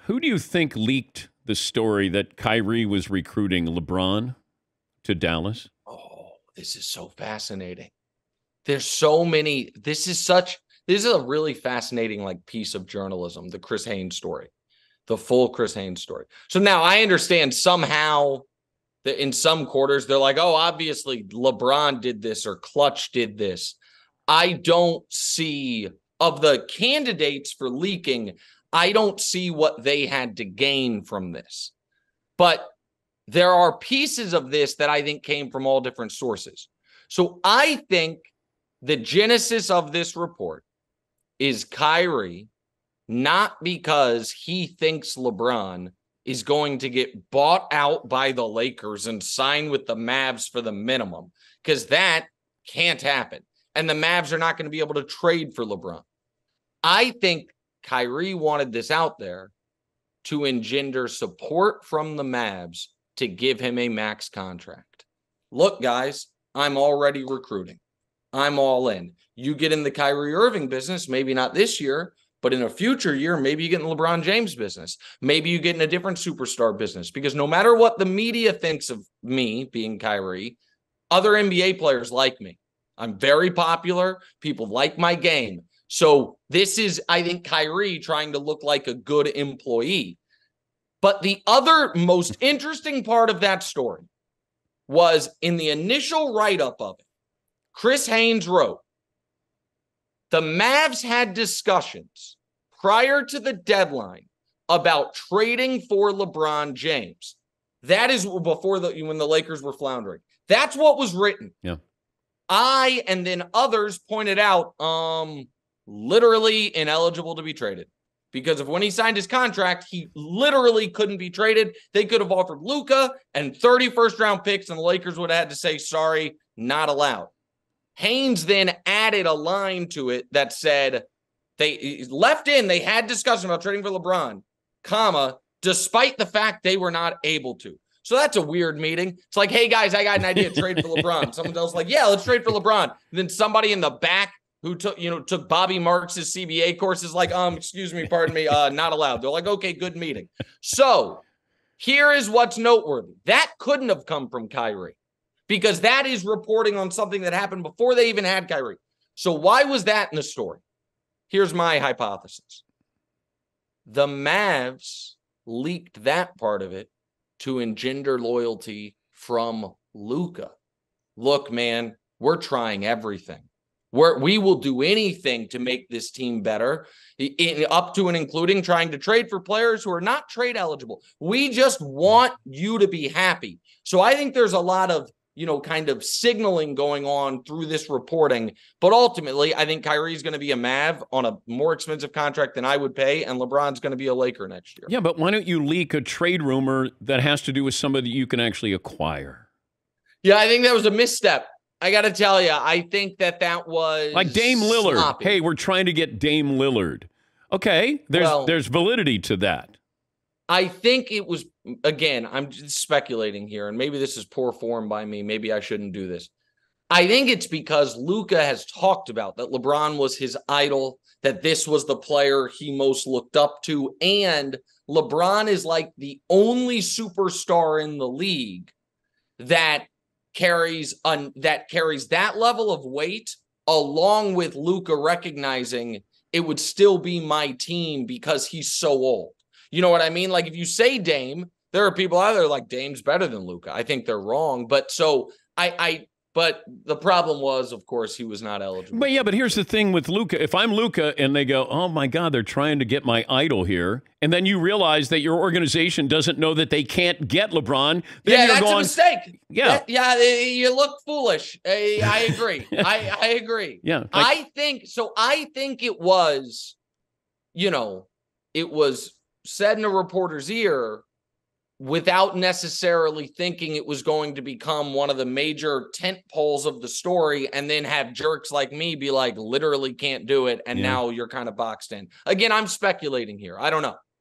Who do you think leaked the story that Kyrie was recruiting LeBron to Dallas? Oh, this is so fascinating. There's so many. This is a really fascinating piece of journalism, the Chris Haynes story, the full Chris Haynes story. So now I understand somehow that in some quarters, they're like, oh, obviously LeBron did this or Clutch did this. I don't see, of the candidates for leaking, I don't see what they had to gain from this. But there are pieces of this that I think came from all different sources. So I think the genesis of this report is Kyrie, not because he thinks LeBron is going to get bought out by the Lakers and sign with the Mavs for the minimum, because that can't happen. And the Mavs are not going to be able to trade for LeBron. I think Kyrie wanted this out there to engender support from the Mavs to give him a max contract. Look, guys, I'm already recruiting. I'm all in. You get in the Kyrie Irving business, maybe not this year, but in a future year, maybe you get in LeBron James business. Maybe you get in a different superstar business, because no matter what the media thinks of me being Kyrie, other NBA players like me. I'm very popular. People like my game. So this is, I think, Kyrie trying to look like a good employee. But the other most interesting part of that story was in the initial write-up of it, Chris Haynes wrote, the Mavs had discussions prior to the deadline about trading for LeBron James. That is before when the Lakers were floundering. That's what was written. Yeah. I and then others pointed out, literally ineligible to be traded. Because of when he signed his contract, he literally couldn't be traded. They could have offered Luka and 30 first-round picks, and the Lakers would have had to say, sorry, not allowed. Haynes then added a line to it that said they left in, they had discussion about trading for LeBron, comma, despite the fact they were not able to. So that's a weird meeting. It's like, hey, guys, I got an idea to trade for LeBron. Someone else like, yeah, let's trade for LeBron. And then somebody in the back who took Bobby Marks' CBA course is like, excuse me, pardon me, not allowed. They're like, okay, good meeting. So here is what's noteworthy. That couldn't have come from Kyrie, because that is reporting on something that happened before they even had Kyrie. So why was that in the story? Here's my hypothesis. The Mavs leaked that part of it to engender loyalty from Luka. Look, man, we're trying everything. We will do anything to make this team better, up to and including trying to trade for players who are not trade eligible. We just want you to be happy. So I think there's a lot of, kind of signaling going on through this reporting. But ultimately, I think Kyrie's going to be a Mav on a more expensive contract than I would pay, and LeBron's going to be a Laker next year. Yeah, but why don't you leak a trade rumor that has to do with somebody that you can actually acquire? Yeah, I think that was a misstep. I got to tell you, I think that was like Dame Lillard. Sloppy. Hey, we're trying to get Dame Lillard. Okay, there's validity to that. I think it was, again, I'm just speculating here, and maybe this is poor form by me. Maybe I shouldn't do this. I think it's because Luka has talked about that LeBron was his idol, that this was the player he most looked up to, and LeBron is like the only superstar in the league that carries that level of weight, along with Luka recognizing it would still be my team because he's so old. You know what I mean? Like, if you say Dame, there are people out there like Dame's better than Luka. I think they're wrong. But so but the problem was, of course, he was not eligible. But here's the thing with Luka. If I'm Luka and they go, oh my God, they're trying to get my idol here, and then you realize that your organization doesn't know that they can't get LeBron, then you're that's going, a mistake. Yeah. You look foolish. I agree. I agree. Yeah. I think it was, it was said in a reporter's ear without necessarily thinking it was going to become one of the major tent poles of the story, and then have jerks like me be like, literally can't do it, and now you're kind of boxed in. Again, I'm speculating here. I don't know.